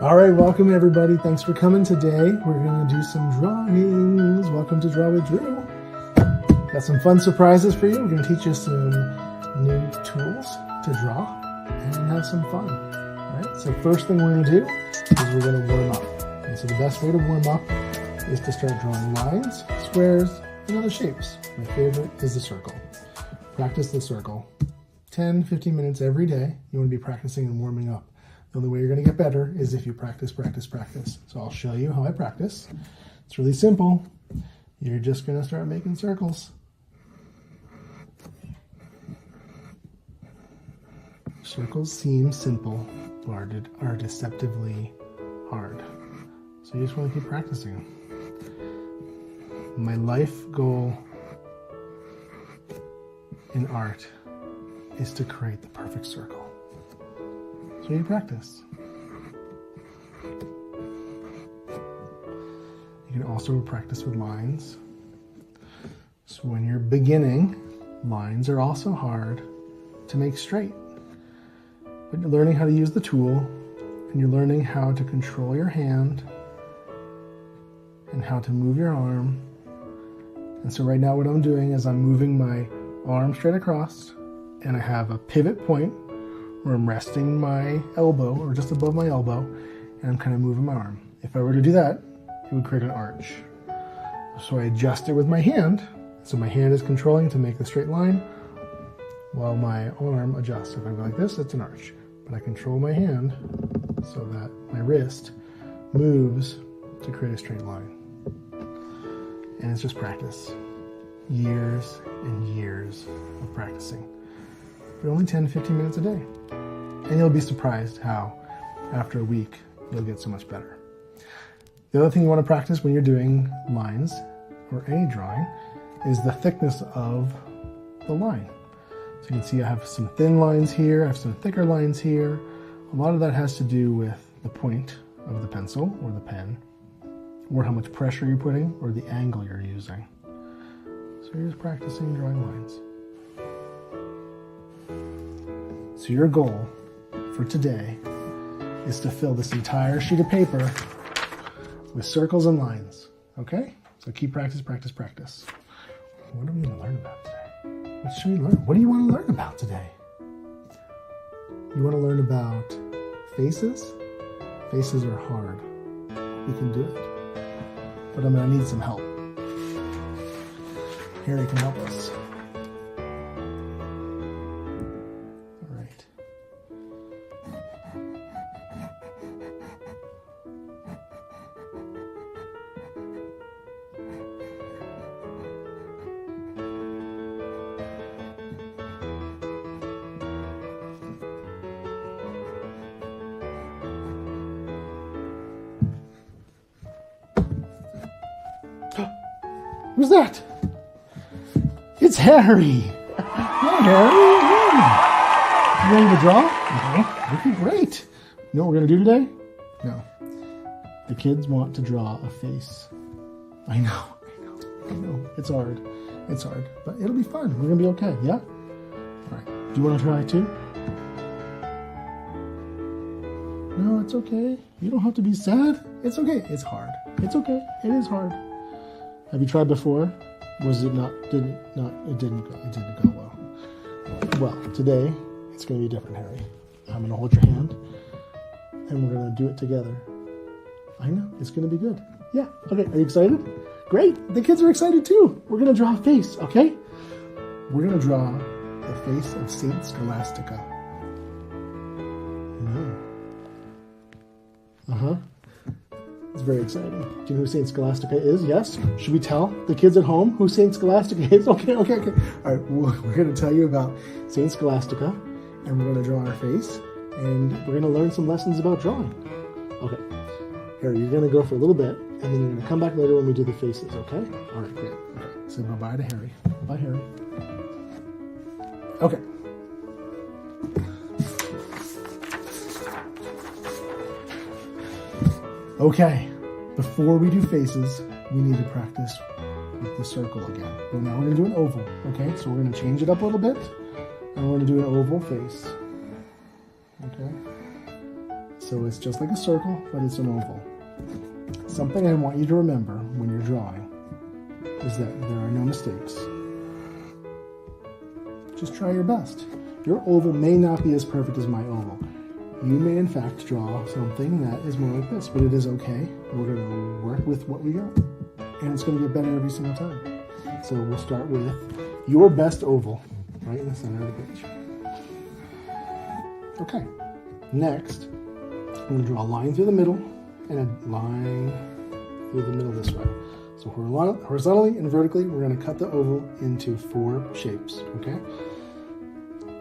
All right, welcome everybody. Thanks for coming today. We're going to do some drawings. Welcome to Draw with Drew. Got some fun surprises for you. We're going to teach you some new tools to draw and have some fun. All right, so first thing we're going to do is we're going to warm up. And so the best way to warm up is to start drawing lines, squares, and other shapes. My favorite is the circle. Practice the circle. 10, 15 minutes every day. You want to be practicing and warming up. The only way you're going to get better is if you practice, practice, practice. So I'll show you how I practice. It's really simple. You're just going to start making circles. Circles seem simple, but are deceptively hard. So you just want to keep practicing. My life goal in art is to create the perfect circle. So you practice. You can also practice with lines. So when you're beginning, lines are also hard to make straight. But you're learning how to use the tool, and you're learning how to control your hand and how to move your arm. And so right now what I'm doing is I'm moving my arm straight across, and I have a pivot point where I'm resting my elbow or just above my elbow, and I'm kind of moving my arm. If I were to do that, it would create an arch. So I adjust it with my hand. So my hand is controlling to make the straight line while my arm adjusts. If I go like this, it's an arch. But I control my hand so that my wrist moves to create a straight line. And it's just practice. Years and years of practicing. But only 10 to 15 minutes a day. And you'll be surprised how, after a week, you'll get so much better. The other thing you want to practice when you're doing lines or any drawing is the thickness of the line. So you can see I have some thin lines here, I have some thicker lines here. A lot of that has to do with the point of the pencil or the pen, or how much pressure you're putting, or the angle you're using. So you're just practicing drawing lines. So your goal for today is to fill this entire sheet of paper with circles and lines, okay? So keep practice, practice, practice. What are we going to learn about today? What should we learn? What do you want to learn about today? You want to learn about faces? Faces are hard. We can do it. But I'm going to need some help. Harry can help us. Who's that? It's Harry. Hi, Harry. You ready to draw? Okay, great. You know what we're going to do today? No. The kids want to draw a face. I know. It's hard. But it'll be fun. We're going to be okay, yeah? All right. Do you want to try too? No, it's okay. You don't have to be sad. It's okay. It's hard. It's okay. It is hard. Have you tried before? Was it not? It didn't go well. Well, today it's going to be different, Harry. I'm going to hold your hand, and we're going to do it together. I know it's going to be good. Yeah. Okay. Are you excited? Great. The kids are excited too. We're going to draw a face. Okay. We're going to draw the face of St Scholastica. It's very exciting. Do you know who St Scholastica is? Yes? Should we tell the kids at home who St Scholastica is? Okay. All right, we're going to tell you about St Scholastica, and we're going to draw our face, and we're going to learn some lessons about drawing. Okay. Harry, you're going to go for a little bit, and then you're going to come back later when we do the faces, okay? All right, great. Okay. Say bye-bye to Harry. Bye, Harry. Okay. Okay, before we do faces, we need to practice with the circle again. But now we're going to do an oval, okay? So we're going to change it up a little bit, and we're going to do an oval face, okay? So it's just like a circle, but it's an oval. Something I want you to remember when you're drawing is that there are no mistakes. Just try your best. Your oval may not be as perfect as my oval. You may in fact draw something that is more like this, but it is okay. We're going to work with what we got, and it's going to get better every single time. So we'll start with your best oval right in the center of the page. Okay, next I'm going to draw a line through the middle and a line through the middle this way. So horizontally and vertically, we're going to cut the oval into 4 shapes, okay?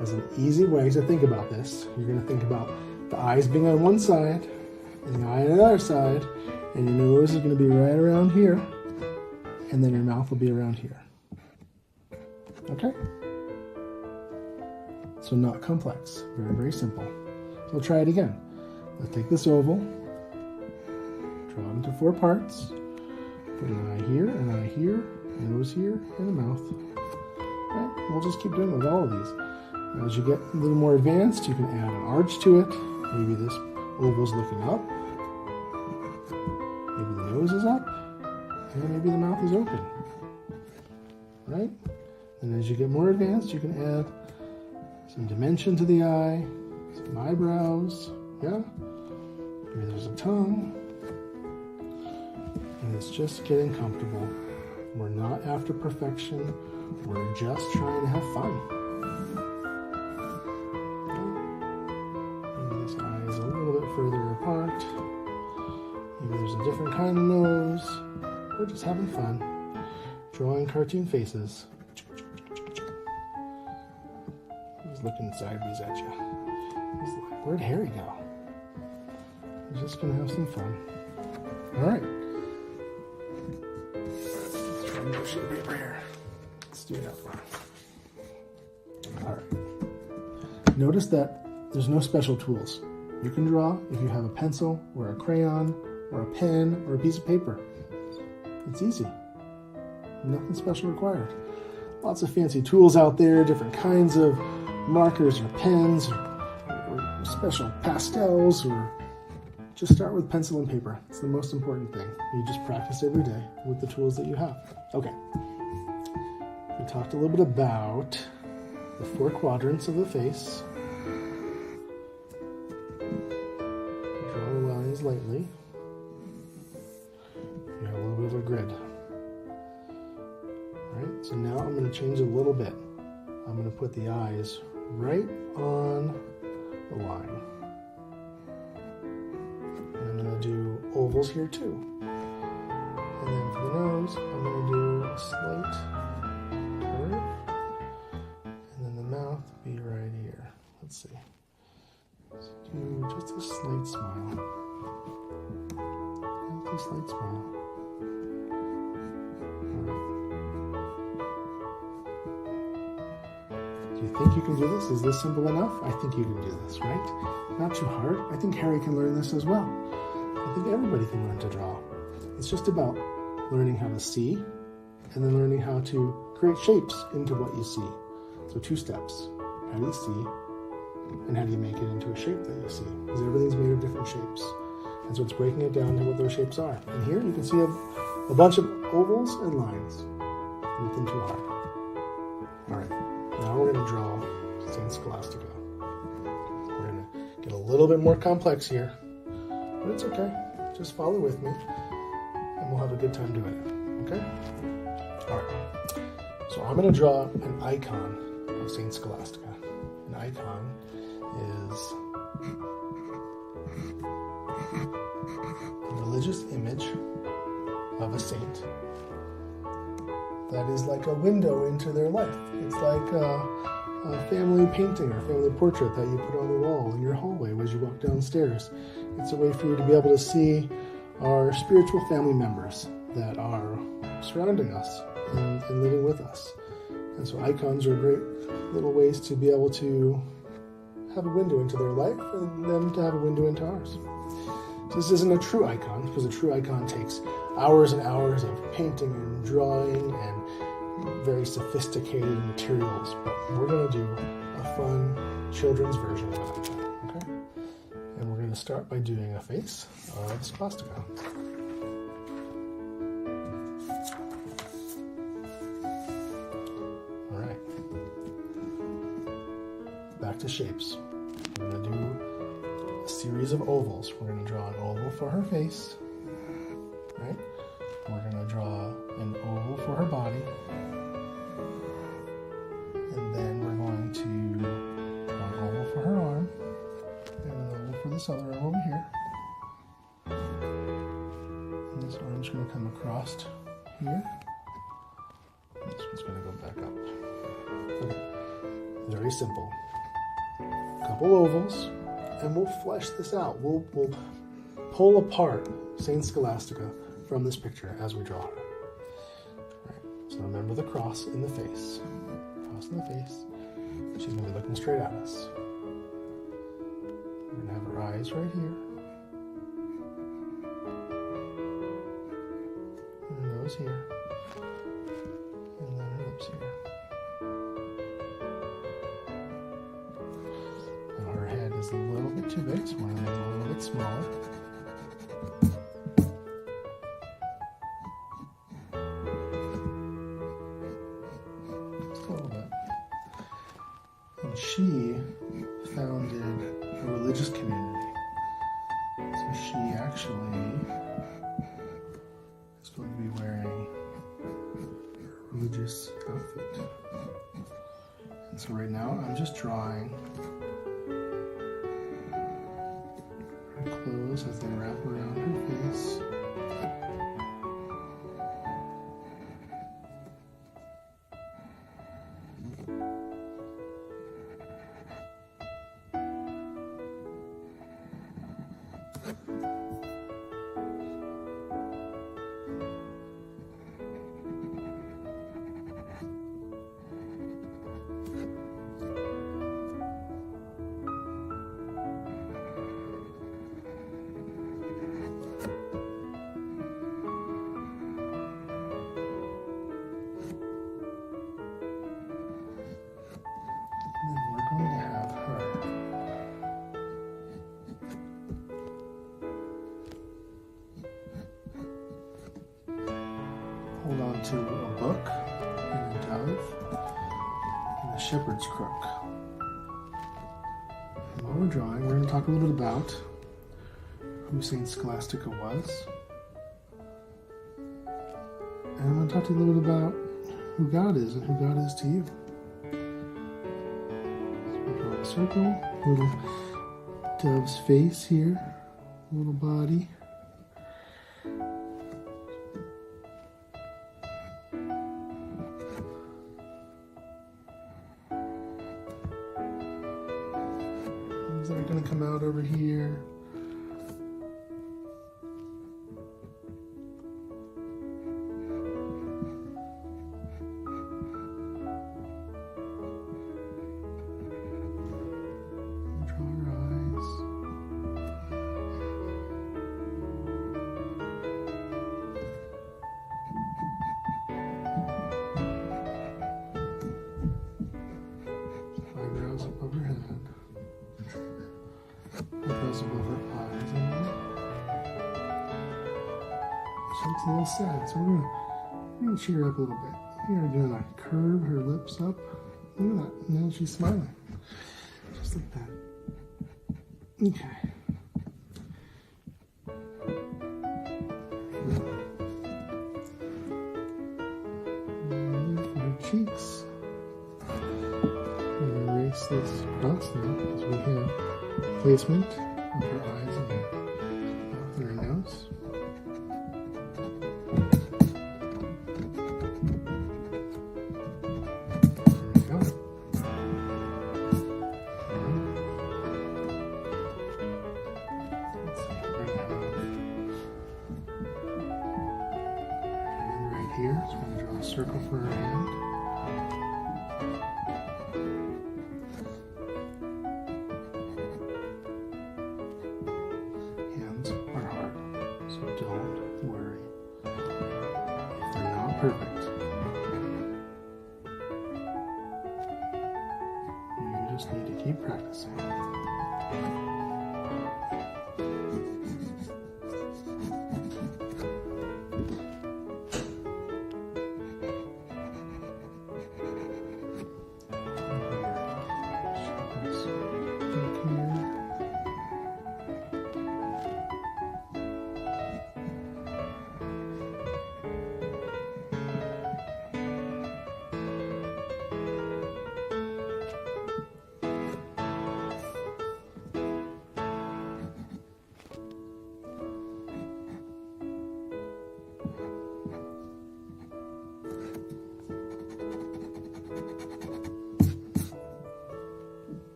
As an easy way to think about this, you're going to think about the eyes being on one side and the eye on the other side, and your nose is going to be right around here, and then your mouth will be around here. Okay? So not complex, very, very simple. So we'll try it again. Let's take this oval, draw it into 4 parts, put an eye here, nose here, and a mouth. Okay? We'll just keep doing it with all of these. As you get a little more advanced, you can add an arch to it. Maybe this oval's looking up. Maybe the nose is up. And maybe the mouth is open. Right? And as you get more advanced, you can add some dimension to the eye, some eyebrows. Yeah? Maybe there's a tongue. And it's just getting comfortable. We're not after perfection. We're just trying to have fun. Further apart. Maybe there's a different kind of nose. We're just having fun. Drawing cartoon faces. He's looking sideways at you. He's like, where'd Harry go? We're just gonna have some fun. Alright. Let's try another sheet of paper here. Let's do that one. Alright. Notice that there's no special tools. You can draw if you have a pencil or a crayon or a pen or a piece of paper. It's easy. Nothing special required. Lots of fancy tools out there, different kinds of markers or pens or special pastels, or just start with pencil and paper. It's the most important thing. You just practice every day with the tools that you have. Okay. We talked a little bit about the 4 quadrants of the face. Lightly. You have a little bit of a grid. Alright, so now I'm going to change a little bit. I'm going to put the eyes right on the line. And I'm going to do ovals here too. And then for the nose, I'm going to do a slight curve. And then the mouth be right here. Let's see. Let's do just a slight smile. A slight smile. Right. Do you think you can do this? Is this simple enough? I think you can do this, right? Not too hard. I think Harry can learn this as well. I think everybody can learn to draw. It's just about learning how to see and then learning how to create shapes into what you see. So 2 steps. How do you see? And how do you make it into a shape that you see? Because everything's made of different shapes. And so it's breaking it down to what those shapes are. And here you can see a bunch of ovals and lines. Nothing too hard. All right, now we're going to draw St Scholastica. We're going to get a little bit more complex here, but it's okay. Just follow with me, and we'll have a good time doing it, okay? All right, so I'm going to draw an icon of St Scholastica. An icon is a religious image of a saint that is like a window into their life. It's like a family painting or family portrait that you put on the wall in your hallway as you walk downstairs. It's a way for you to be able to see our spiritual family members that are surrounding us and living with us. And so icons are great little ways to be able to have a window into their life and them to have a window into ours. So this isn't a true icon, because a true icon takes hours and hours of painting and drawing and very sophisticated materials. But we're going to do a fun children's version of an icon, okay? And we're going to start by doing a face of Scholastica. Alright. Back to shapes. We're going to do a series of ovals. We're going to draw an oval for her face. Right? We're going to draw an oval for her body. And then we're going to draw an oval for her arm. And an oval for this other arm over here. And this arm's going to come across here. And this one's going to go back up. Okay. Very simple. Couple ovals, and we'll flesh this out. We'll pull apart St Scholastica from this picture as we draw her. Alright, so remember the cross in the face. Cross in the face. She's going to be looking straight at us. We're going to have her eyes right here. And her nose here. And then her lips here. Now her head is a little bit too big, so we're going to make it a little bit smaller. She founded a religious community. So she actually is going to be wearing a religious outfit. And so right now I'm just drawing her clothes as they wrap around her face. Hold on to a book and a dove and a shepherd's crook. And while we're drawing, we're going to talk a little bit about who St. Scholastica was. And I'm going to talk to you a little bit about who God is and who God is to you. So we'll draw a circle, little dove's face here, little body. That are going to come out over here. Draw our eyes. Eyebrows above her head. Eyebrows above her eyes. She looks a little sad, so we're gonna cheer her up a little bit. We're gonna curve her lips up. Look at that. And now she's smiling. Just like that. Okay. And for her cheeks. I'm gonna erase this cross now because we have placement of her eyes and her mouth and her nose. There we go. Let's see, we're going to have her hand right here, so we're going to draw a circle for her hand. Don't worry if they're not perfect. You just need to keep practicing.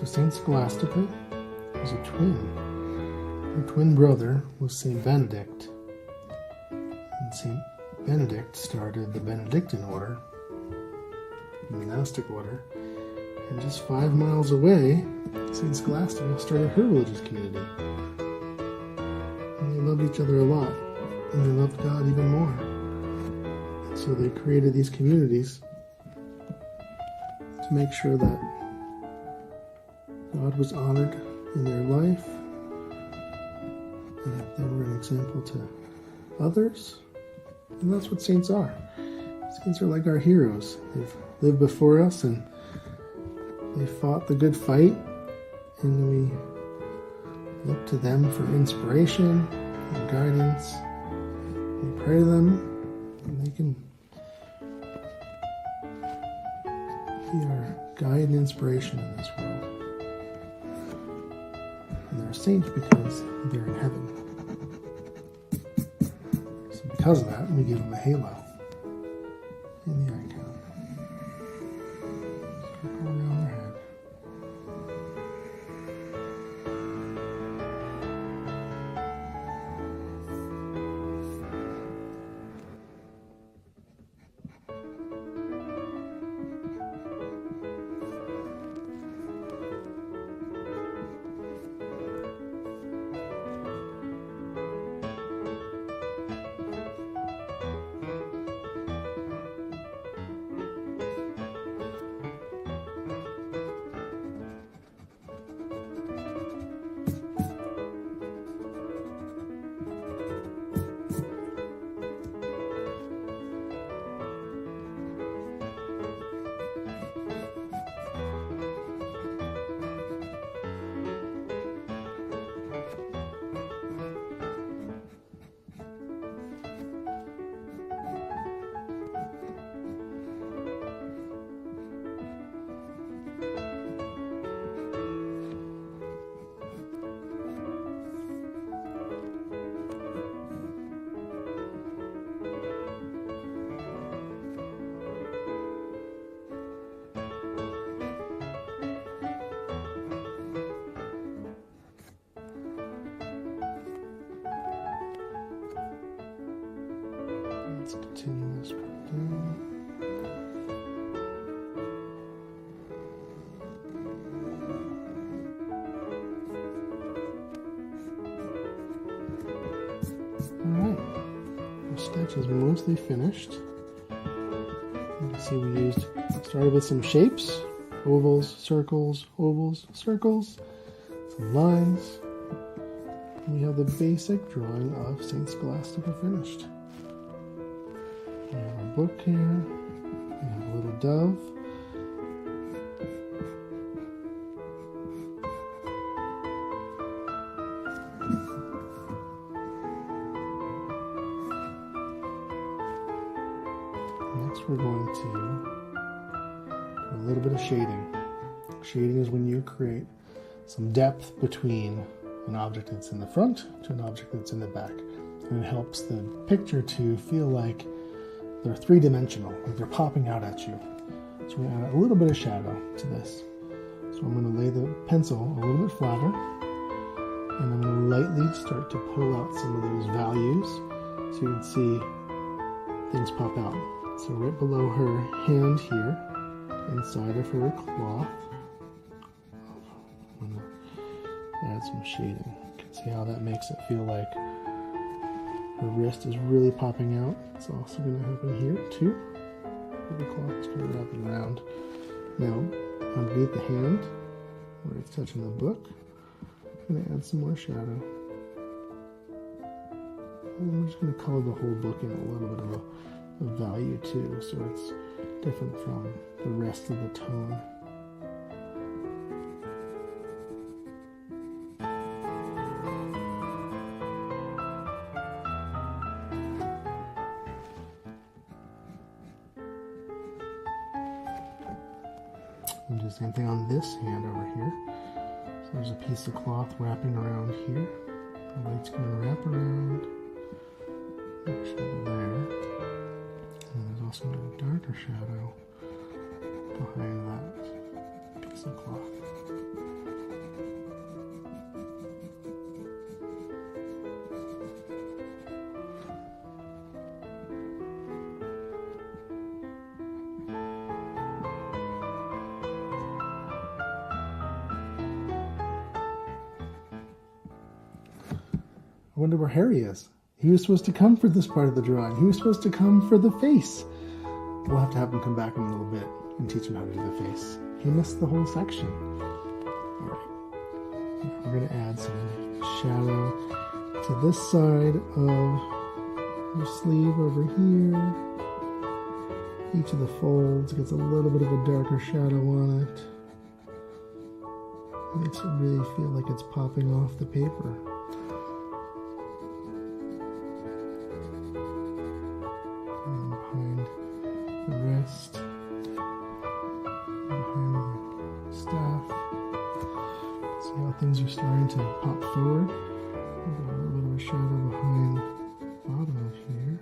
So St Scholastica was a twin. Her twin brother was St Benedict. And St Benedict started the Benedictine order, the monastic order. And just 5 miles away, St Scholastica started her religious community. And they loved each other a lot. And they loved God even more. And so they created these communities to make sure that God was honored in their life and that they were an example to others. And that's what saints are. Saints are like our heroes. They've lived before us and they fought the good fight, and we look to them for inspiration and guidance. We pray to them, and they can be our guide and inspiration in this world. And they're saints because they're in heaven. So because of that, we give them a halo in the icon. Circle around their head. Let's continue this down. Alright, our sketch is mostly finished. You can see we started with some shapes, ovals, circles, some lines. And we have the basic drawing of St Scholastica finished. We have our book here, we have a little dove. Next we're going to do a little bit of shading. Shading is when you create some depth between an object that's in the front to an object that's in the back. And it helps the picture to feel like they're three-dimensional, like they're popping out at you. So we add a little bit of shadow to this. So I'm going to lay the pencil a little bit flatter, and I'm going to lightly start to pull out some of those values so you can see things pop out. So right below her hand here, inside of her cloth, I'm going to add some shading. You can see how that makes it feel like her wrist is really popping out. It's also going to happen here too. The cloth is kind of wrapping around. Now, underneath the hand, where it's touching the book, I'm going to add some more shadow. And we're just going to color the whole book in a little bit of a value too, so it's different from the rest of the tone. And do the same thing on this hand over here. So there's a piece of cloth wrapping around here. The light's going to wrap around. Shadow there. And there's also a darker shadow behind that piece of cloth. I wonder where Harry is. He was supposed to come for this part of the drawing. He was supposed to come for the face. We'll have to have him come back in a little bit and teach him how to do the face. He missed the whole section. All right. Now we're going to add some shadow to this side of your sleeve over here. Each of the folds gets a little bit of a darker shadow on it. Makes it really feel like it's popping off the paper. And behind the wrist, behind the staff. See how things are starting to pop forward. We've got a little bit of a shadow behind the bottom of here.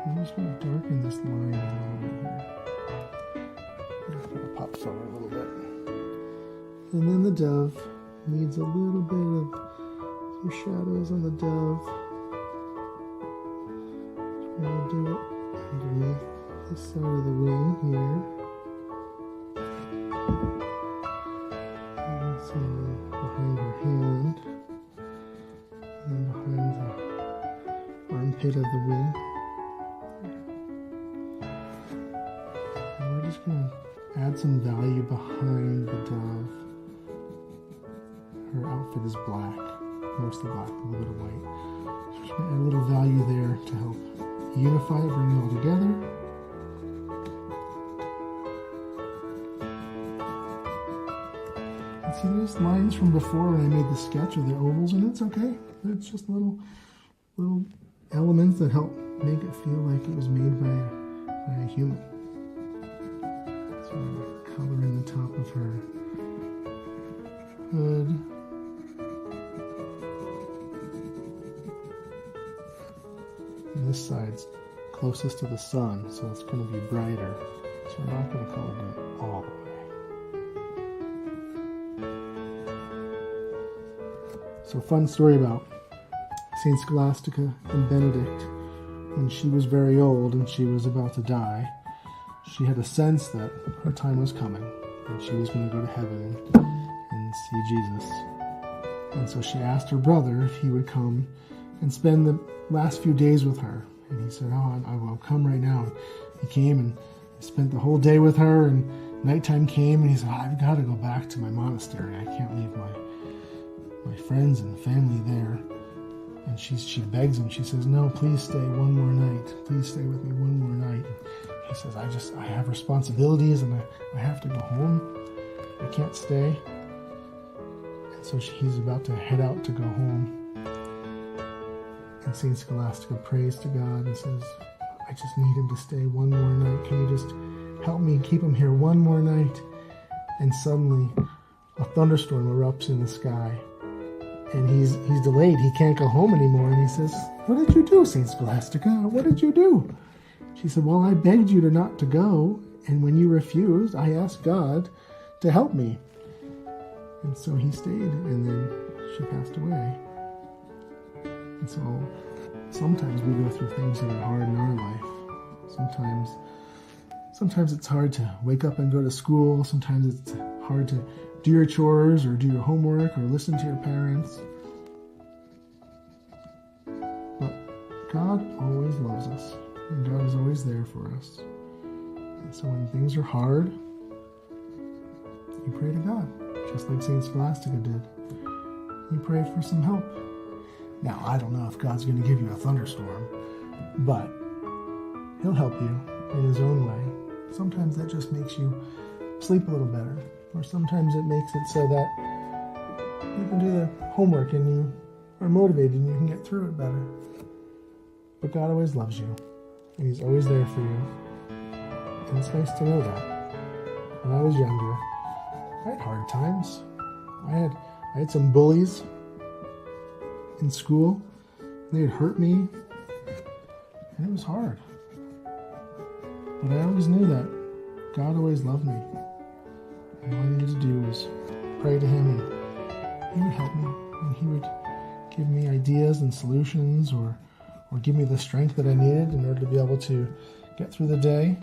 I'm just going to darken this line a little bit here. Just going to pop forward a little bit. And then the dove needs a little bit of some shadows on the dove. Just going to do it underneath this side of the wing here. And some behind her hand. And then behind the armpit of the wing. And we're just going to add some value behind the dove. Her outfit is black, mostly black, a little bit of white. So just going to add a little value there to help unify it, bring it all together. And see these lines from before when I made the sketch of the ovals, and it's okay. It's just little elements that help make it feel like it was made by a human. So color in the top of her hood. And this side's closest to the sun, so it's going to be brighter. So we're not going to color it all the way. So fun story about St Scholastica and Benedict. When she was very old and she was about to die, she had a sense that her time was coming and she was going to go to heaven and see Jesus. And so she asked her brother if he would come and spend the last few days with her. And he said, "Oh, I will come right now." He came and spent the whole day with her, and nighttime came and he said, "I've got to go back to my monastery. I can't leave my friends and family there." And she begs him. She says, "No, please stay one more night. Please stay with me one more night." And he says, I have responsibilities and I have to go home. I can't stay." And so he's about to head out to go home. And St. Scholastica prays to God and says, "I just need him to stay one more night. Can you just help me keep him here one more night?" And suddenly a thunderstorm erupts in the sky. And he's delayed. He can't go home anymore. And he says, "What did you do, St. Scholastica? What did you do?" She said, "Well, I begged you not to go. And when you refused, I asked God to help me." And so he stayed. And then she passed away. And so sometimes we go through things that are hard in our life. Sometimes it's hard to wake up and go to school. Sometimes it's hard to do your chores or do your homework or listen to your parents. But God always loves us, and God is always there for us. And so when things are hard, you pray to God, just like St. Scholastica did. You pray for some help. Now, I don't know if God's going to give you a thunderstorm, but he'll help you in his own way. Sometimes that just makes you sleep a little better. Or sometimes it makes it so that you can do the homework and you are motivated and you can get through it better. But God always loves you, and he's always there for you. And it's nice to know that. When I was younger, I had hard times. I had some bullies in school. They would hurt me, and it was hard. But I always knew that God always loved me. And all I needed to do was pray to him, and he would help me, and he would give me ideas and solutions, or give me the strength that I needed in order to be able to get through the day.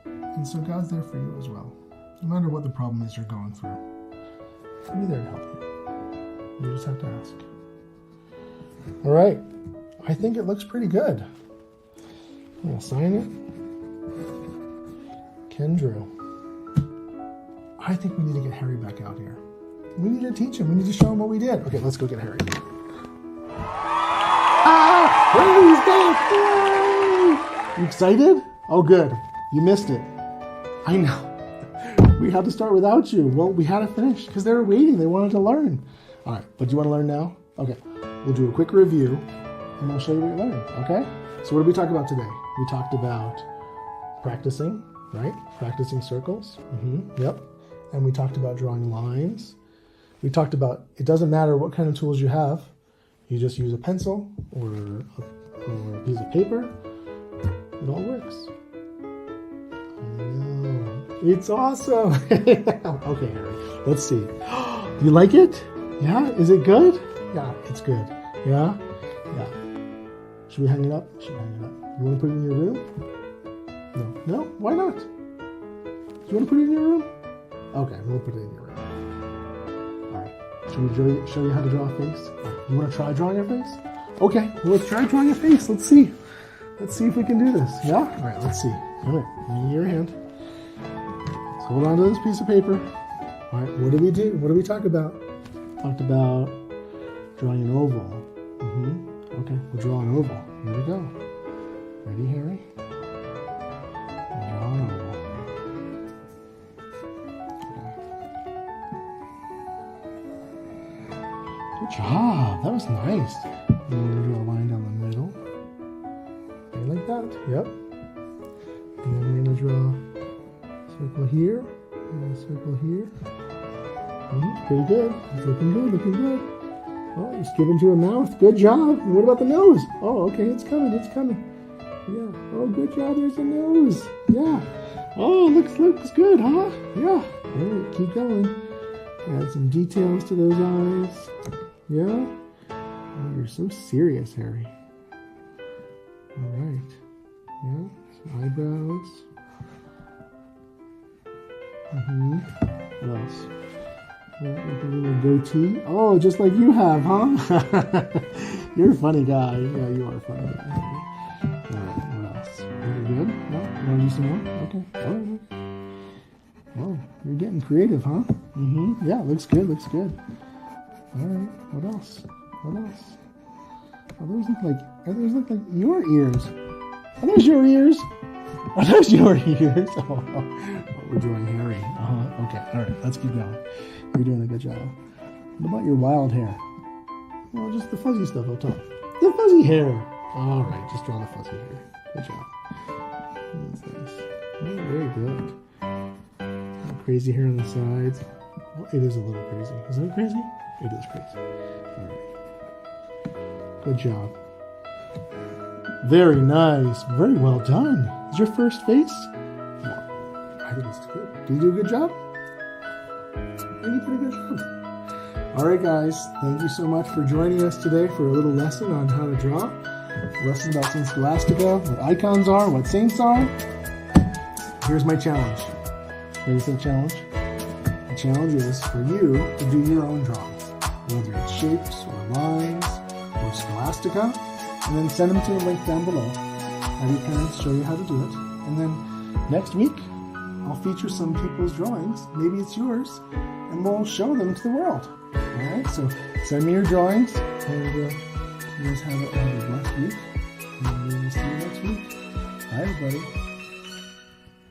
And so God's there for you as well. No matter what the problem is you're going through, he'll be there to help you. You just have to ask. All right. I think it looks pretty good. I'm going to sign it. Ken drew. I think we need to get Harry back out here. We need to teach him. We need to show him what we did. Okay, let's go get Harry. Ah! Harry's back! Yay! You excited? Oh, good. You missed it. I know. We had to start without you. Well, we had to finish because they were waiting. They wanted to learn. All right, but do you want to learn now? Okay, we'll do a quick review and I'll show you what you learned, okay? So what did we talk about today? We talked about practicing, right? Practicing circles. Yep. And we talked about drawing lines. We talked about it doesn't matter what kind of tools you have. You just use a pencil or a piece of paper. It all works. I know. It's awesome. Okay, Harry, let's see. You like it? Yeah? Is it good? Yeah, it's good. Yeah? Yeah. Should we hang it up? Should we hang it up? You want to put it in your room? No. No? Why not? Do you want to put it in your room? Okay, we'll put it in your room. All right. Should we show you how to draw a face? You want to try drawing a face? Okay, well, let's try drawing a face. Let's see. Let's see if we can do this. Yeah? All right, let's see. Come here. Give me your hand. Let's hold on to this piece of paper. All right, what did we do? What did we talk about? Talked about drawing an oval. Okay, we'll draw an oval. Here we go. Ready, Harry? Draw an oval. Good job. That was nice. And then we're going to draw a line down the middle. Okay, like that. Yep. And then we're going to draw a circle here and a circle here. Pretty good. It's looking good, looking good. Oh, you're skipping to a mouth. Good job. And what about the nose? Oh, okay, it's coming, it's coming. Yeah. Oh, good job. There's the nose. Yeah. Oh, looks good, huh? Yeah. All right, keep going. Add some details to those eyes. Yeah. Oh, you're so serious, Harry. All right. Yeah. Some eyebrows. What else? Like a little goatee. Oh, just like you have, huh? You're a funny guy. Yeah, you are a funny guy. All right, what else? Pretty good. No? You want to do some more? Okay. All right. Oh, you're getting creative, huh? Yeah, looks good, looks good. All right, what else? What else? Oh, those look like your ears. Are those your ears? Are those your ears? Oh, we're drawing Harry. Okay, all right, let's keep going. You're doing a good job. What about your wild hair? Oh, just the fuzzy stuff up top. The fuzzy hair. All right, just draw the fuzzy hair. Good job. That's nice. Oh, very good. Crazy hair on the sides. Well, it is a little crazy. Isn't it crazy? It is crazy. All right. Good job. Very nice. Very well done. Is your first face? Well, I think it's good. Did you do a good job? I think you did a good job. All right, guys. Thank you so much for joining us today for a little lesson on how to draw. A lesson about St Scholastica, what icons are, what saints are. Here's my challenge. Here's the challenge. The challenge is for you to do your own drawings, whether it's shapes or lines or Scholastica, and then send them to the link down below. Have your parents show you how to do it. And then next week, I'll feature some people's drawings. Maybe it's yours, and we'll show them to the world. All right, so send me your drawings, and you guys have a blessed week, and we'll see you next week. Bye, everybody.